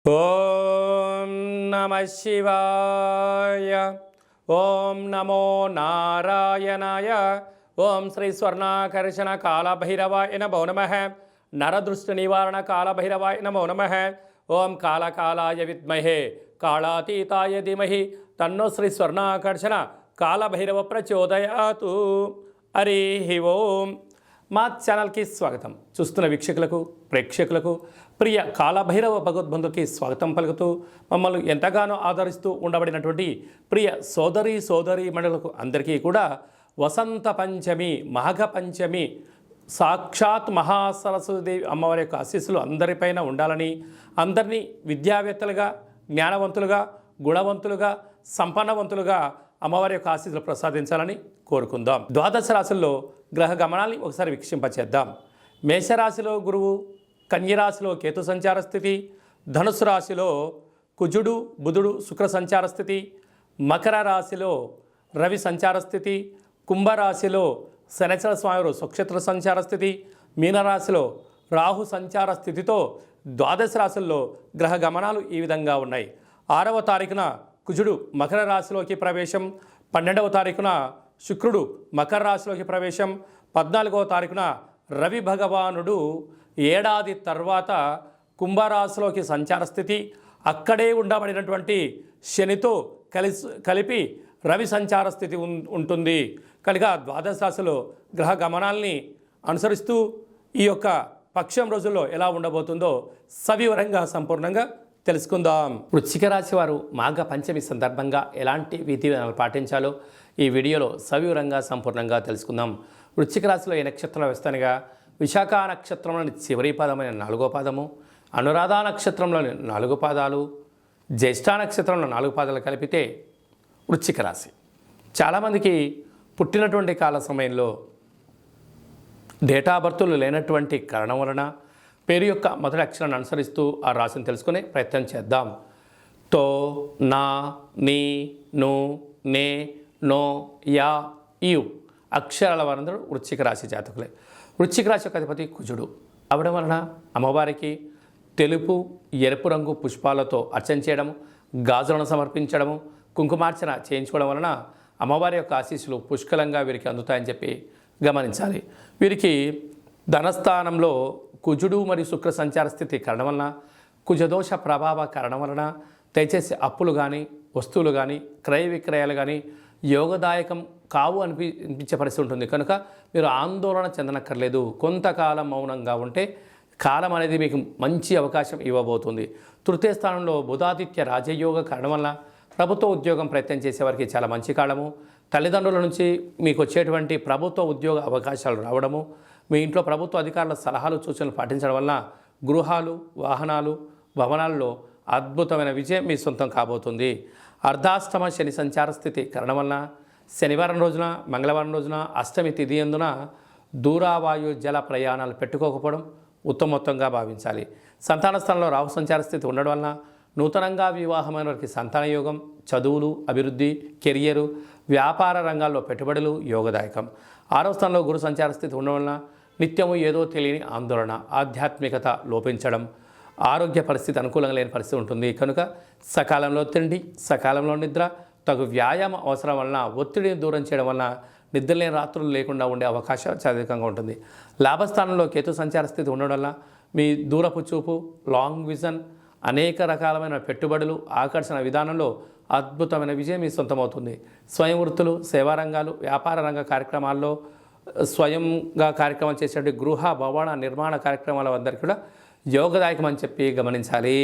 ఓం నమ శివాయ. ఓం నమో నారాయణాయ. ఓం శ్రీ స్వర్ణాకర్షణ కాళభైరవాయ నమో నమః. నరదృష్టి నివారణ కాళభైరవాయ నమో నమః. ఓం కాళకాలాయ విద్మహే కాళాతీతాయ ధీమహి తన్నో శ్రీ స్వర్ణాకర్షణ కాళభైరవ ప్రచోదయాతు. హరి ఓం. మా ఛానల్కి స్వాగతం. చూస్తున్న వీక్షకులకు ప్రేక్షకులకు ప్రియ కాళభైరవ భగవద్బంధుకి స్వాగతం పలుకుతూ మమ్మల్ని ఎంతగానో ఆదరిస్తూ ఉండబడినటువంటి ప్రియ సోదరీ మండలకు అందరికీ కూడా వసంత పంచమి మాఘ పంచమి సాక్షాత్ మహాసరస్వతీదేవి అమ్మవారి యొక్క ఆశీస్సులు అందరిపైన ఉండాలని, అందరినీ విద్యావేత్తలుగా, జ్ఞానవంతులుగా, గుణవంతులుగా, సంపన్నవంతులుగా అమ్మవారి యొక్క ఆశీస్సులు ప్రసాదించాలని కోరుకుందాం. ద్వాదశ రాశుల్లో గ్రహ గమనాల్ని ఒకసారి వీక్షింపచేద్దాం. మేషరాశిలో గురువు, కన్యరాశిలో కేతు సంచార స్థితి, ధనుసు రాశిలో కుజుడు బుధుడు శుక్ర సంచార స్థితి, మకర రాశిలో రవి సంచార స్థితి, కుంభరాశిలో శనిచర స్వామి స్వక్షేత్ర సంచార స్థితి, మీనరాశిలో రాహు సంచార స్థితితో ద్వాదశ రాశుల్లో గ్రహ గమనాలు ఈ విధంగా ఉన్నాయి. 6వ తారీఖున కుజుడు మకర రాశిలోకి ప్రవేశం, 12వ తారీఖున శుక్రుడు మకర రాశిలోకి ప్రవేశం, 14వ తారీఖున రవి భగవానుడు ఏడాది తర్వాత కుంభరాశిలోకి సంచార స్థితి, అక్కడే ఉండబడినటువంటి శనితో కలిపి రవి సంచార స్థితి ఉంటుంది. కనుక ద్వాదశ రాశిలో గ్రహ గమనాల్ని అనుసరిస్తూ ఈ యొక్క పక్షం రోజుల్లో ఎలా ఉండబోతుందో సవివరంగా సంపూర్ణంగా తెలుసుకుందాం. వృశ్చిక రాశి వారు మాఘ పంచమి సందర్భంగా ఎలాంటి విధి విధానాలు పాటించాలో ఈ వీడియోలో సవివరంగా సంపూర్ణంగా తెలుసుకుందాం. వృశ్చిక రాశిలో ఈ నక్షత్రాల వ్యవస్థనగా విశాఖ నక్షత్రంలోని చివరి పాదమైన 4వ పాదము, అనురాధ నక్షత్రంలోని 4 పాదాలు, జ్యేష్ఠ నక్షత్రంలో 4 పాదాలు కలిపితే వృశ్చిక రాశి. చాలామందికి పుట్టినటువంటి కాల సమయంలో డేటా బర్తులు లేనటువంటి కారణం వలన పేరు యొక్క మొదటి అక్షరాన్ని అనుసరిస్తూ ఆ రాశిని తెలుసుకునే ప్రయత్నం చేద్దాం. తో, నా, నీ, ను, నే, నో, యా, యు అక్షరాల వారందరూ వృశ్చిక రాశి జాతకులే. వృశ్చిక రాశి యొక్క అధిపతి కుజుడు అవడం వలన అమ్మవారికి తెలుపు ఎరుపు రంగు పుష్పాలతో అర్చన చేయడము, గాజులను సమర్పించడము, కుంకుమార్చన చేయించుకోవడం వలన అమ్మవారి యొక్క ఆశీస్సులు పుష్కలంగా వీరికి అందుతాయని చెప్పి గమనించాలి. వీరికి ధనస్థానంలో కుజుడు మరియు శుక్ర సంచార స్థితి కారణం వలన, కుజదోష ప్రభావ కారణం వలన దయచేసి అప్పులు కానీ, వస్తువులు కానీ, క్రయ విక్రయాలు కానీ యోగదాయకం కావు అనిపించే పరిస్థితి ఉంటుంది. కనుక మీరు ఆందోళన చెందనక్కర్లేదు. కొంతకాలం మౌనంగా ఉంటే కాలం అనేది మీకు మంచి అవకాశం ఇవ్వబోతుంది. తృతీయ స్థానంలో బుధాదిత్య రాజయోగ కారణం వల్ల ప్రభుత్వ ఉద్యోగం ప్రయత్నం చేసేవారికి చాలా మంచి కాలము. తల్లిదండ్రుల నుంచి మీకు వచ్చేటువంటి ప్రభుత్వ ఉద్యోగ అవకాశాలు రావడము, మీ ఇంట్లో ప్రభుత్వ అధికారుల సలహాలు సూచనలు పాటించడం వల్ల గృహాలు, వాహనాలు, భవనాల్లో అద్భుతమైన విజయం మీ సొంతం కాబోతుంది. అర్ధాష్టమ శని సంచార స్థితి కారణం వలన శనివారం రోజున, మంగళవారం రోజున, అష్టమి తిథి యందున దూరావాయు జల ప్రయాణాలు పెట్టుకోకపోవడం ఉత్తమోత్తంగా భావించాలి. సంతాన స్థానంలో రాహు సంచార స్థితి ఉండడం వలన నూతనంగా వివాహమైన వారికి సంతాన యోగం, చదువులు, అభివృద్ధి, కెరియరు, వ్యాపార రంగాల్లో పెట్టుబడులు యోగదాయకం. 6వ స్థానంలో గురు సంచార స్థితి ఉండడం వలన నిత్యము ఏదో తెలియని ఆందోళన, ఆధ్యాత్మికత లోపించడం, ఆరోగ్య పరిస్థితి అనుకూలంగా లేని పరిస్థితి ఉంటుంది. కనుక సకాలంలో తిండి, సకాలంలో నిద్ర, తగు వ్యాయామం అవసరం వలన ఒత్తిడిని దూరం చేయడం వలన నిద్రలేని రాత్రులు లేకుండా ఉండే అవకాశం అధికంగా ఉంటుంది. లాభస్థానంలో కేతు సంచార స్థితి ఉండడం వల్ల మీ దూరపు చూపు, లాంగ్ విజన్, అనేక రకాలమైన పెట్టుబడులు, ఆకర్షణ విధానంలో అద్భుతమైన విజయం మీ సొంతమవుతుంది. స్వయం వృత్తులు, సేవా రంగాలు, వ్యాపార రంగ కార్యక్రమాల్లో స్వయంగా కార్యక్రమాలు చేసేటువంటి గృహ భవన నిర్మాణ కార్యక్రమాల అందరికీ కూడా యోగదాయకం అని చెప్పి గమనించాలి.